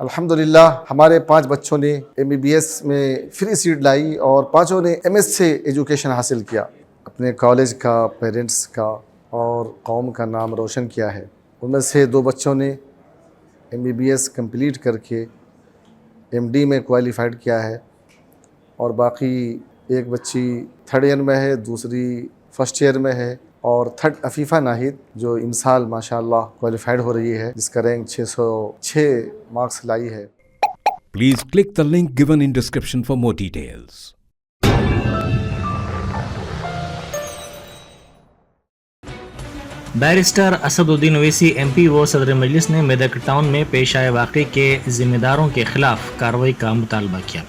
الحمدللہ ہمارے 5 بچوں نے MBBS میں فری سیٹ لائی اور 5 نے MS سے ایجوکیشن حاصل کیا، اپنے کالج کا، پیرنٹس کا اور قوم کا نام روشن کیا ہے۔ ان میں سے 2 بچوں نے MBBS کمپلیٹ کر کے MD میں کوالیفائڈ کیا ہے اور باقی ایک بچی 3rd ایئر میں ہے، دوسری 1st ایئر میں ہے اور 3rd عفیفہ ناہید جو امسال ماشاءاللہ کوالیفائڈ ہو رہی ہے، جس کا رینک 606 مارکس لائی ہے۔ Please click the link given in description for more details. Barrister Asad Uddin Owaisi MP و صدر مجلس نے میدک ٹاؤن میں پیش آئے واقعے کے ذمہ داروں کے خلاف کارروائی کا مطالبہ کیا۔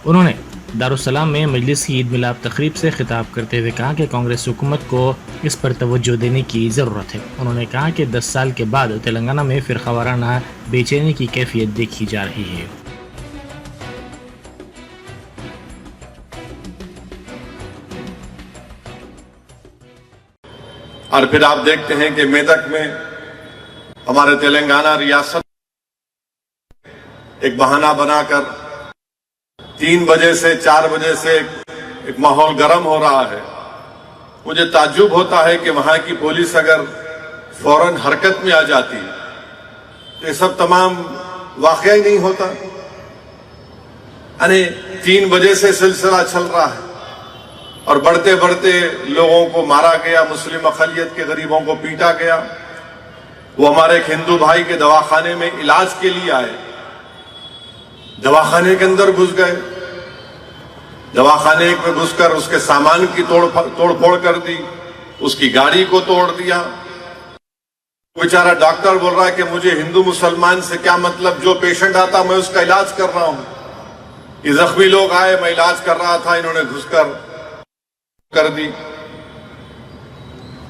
انہوں نے دارالسلام میں مجلس کی عید میلاد تقریب سے خطاب کرتے ہوئے کہا کہ کانگریس حکومت کو اس پر توجہ دینے کی ضرورت ہے۔ انہوں نے کہا کہ 10 سال کے بعد تلنگانہ میں فرقہ وارانہ بے چینی کی کیفیت دیکھی جا رہی ہے۔ اور پھر آپ دیکھتے ہیں کہ میدک میں ہمارے تلنگانہ ریاست ایک بہانہ بنا کر 3 بجے سے 4 بجے سے ایک ماحول گرم ہو رہا ہے۔ مجھے تعجب ہوتا ہے کہ وہاں کی پولیس اگر فوراً حرکت میں آ جاتی تو یہ سب تمام واقعہ ہی نہیں ہوتا۔ یعنی 3 بجے سے سلسلہ چل رہا ہے اور بڑھتے بڑھتے لوگوں کو مارا گیا، مسلم اقلیت کے غریبوں کو پیٹا گیا۔ وہ ہمارے ایک ہندو بھائی کے دواخانے میں علاج کے لیے آئے، دواخانے کے اندر گھس گئے، دواخانے میں گھس کر اس کے سامان کی توڑ پھوڑ کر دی، اس کی گاڑی کو توڑ دیا۔ بیچارہ ڈاکٹر بول رہا ہے کہ مجھے ہندو مسلمان سے کیا مطلب، جو پیشنٹ آتا میں اس کا علاج کر رہا ہوں۔ یہ زخمی لوگ آئے، میں علاج کر رہا تھا، انہوں نے گھس کر دی۔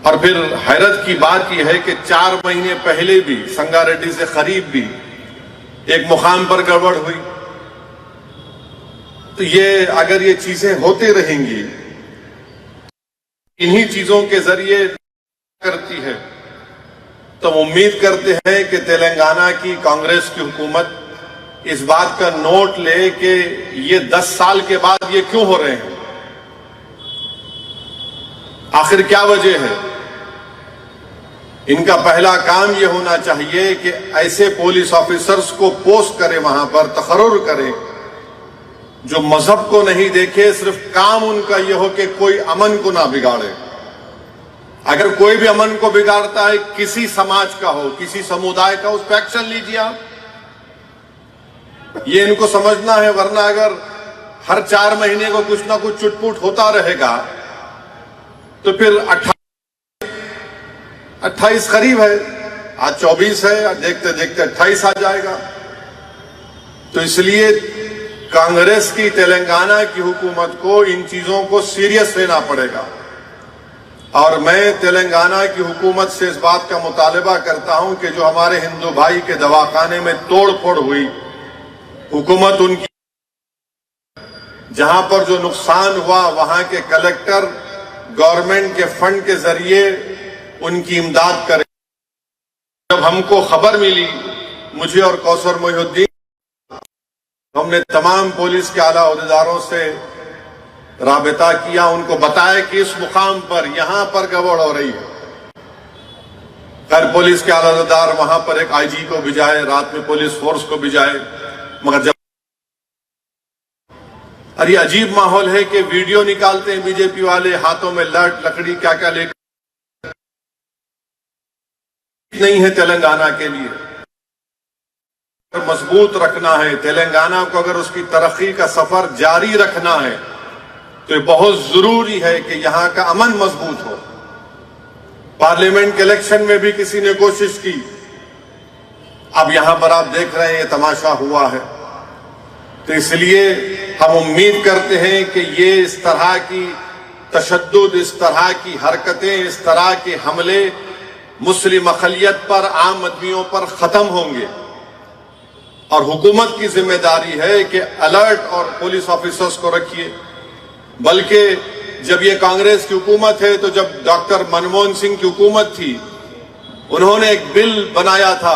اور پھر حیرت کی بات یہ ہے کہ 4 مہینے پہلے بھی سنگا ریڈی سے قریب بھی ایک مقام پر گڑبڑ ہوئی۔ تو اگر یہ چیزیں ہوتی رہیں گی، انہی چیزوں کے ذریعے کرتی ہے، تو ہم امید کرتے ہیں کہ تلنگانہ کی کانگریس کی حکومت اس بات کا نوٹ لے کہ یہ 10 سال کے بعد یہ کیوں ہو رہے ہیں، آخر کیا وجہ ہے۔ ان کا پہلا کام یہ ہونا چاہیے کہ ایسے پولیس آفیسرز کو پوسٹ کرے، وہاں پر تقرر کرے جو مذہب کو نہیں دیکھے، صرف کام ان کا یہ ہو کہ کوئی امن کو نہ بگاڑے۔ اگر کوئی بھی امن کو بگاڑتا ہے، کسی سماج کا ہو، کسی سمودائے کا، اس پہ ایکشن لیجیے آپ۔ یہ ان کو سمجھنا ہے، ورنہ اگر ہر 4 مہینے کو کچھ نہ کچھ چٹ پوٹ ہوتا رہے گا تو پھر 28 قریب ہے، آج 24 ہے، دیکھتے دیکھتے 28 آ جائے گا۔ تو اس لیے کانگریس کی تلنگانہ کی حکومت کو ان چیزوں کو سیریس لینا پڑے گا، اور میں تلنگانہ کی حکومت سے اس بات کا مطالبہ کرتا ہوں کہ جو ہمارے ہندو بھائی کے دواخانے میں توڑ پھوڑ ہوئی، حکومت ان کی جہاں پر جو نقصان ہوا وہاں کے کلیکٹر گورنمنٹ کے فنڈ کے ذریعے ان کی امداد کرے۔ جب ہم کو خبر ملی، مجھے اور کوثر محی الدین، ہم نے تمام پولیس کے اعلیٰ عہدیداروں سے رابطہ کیا، ان کو بتایا کہ اس مقام پر یہاں پر گڑبڑ ہو رہی ہے۔ خیر پولیس کے اعلیٰ عہدیدار وہاں پر ایک IG کو بھیجائے، رات میں پولیس فورس کو بھیجائے، مگر جب اور یہ عجیب ماحول ہے کہ ویڈیو نکالتے ہیں BJP والے، ہاتھوں میں لکڑی کیا کیا لے کر، نہیں ہے تلنگانہ کے لیے مضبوط رکھنا ہے۔ تلنگانہ کو اگر اس کی ترقی کا سفر جاری رکھنا ہے تو یہ بہت ضروری ہے کہ یہاں کا امن مضبوط ہو۔ پارلیمنٹ کے الیکشن میں بھی کسی نے کوشش کی، اب یہاں پر آپ دیکھ رہے ہیں یہ تماشا ہوا ہے۔ تو اس لیے ہم امید کرتے ہیں کہ یہ اس طرح کی تشدد، اس طرح کی حرکتیں، اس طرح کے حملے مسلم اقلیت پر، عام آدمیوں پر ختم ہوں گے، اور حکومت کی ذمہ داری ہے کہ الرٹ اور پولیس آفیسرز کو رکھیے۔ بلکہ جب یہ کانگریس کی حکومت ہے تو جب ڈاکٹر منموہن سنگھ کی حکومت تھی، انہوں نے ایک بل بنایا تھا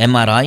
MRI,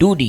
2D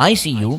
ICU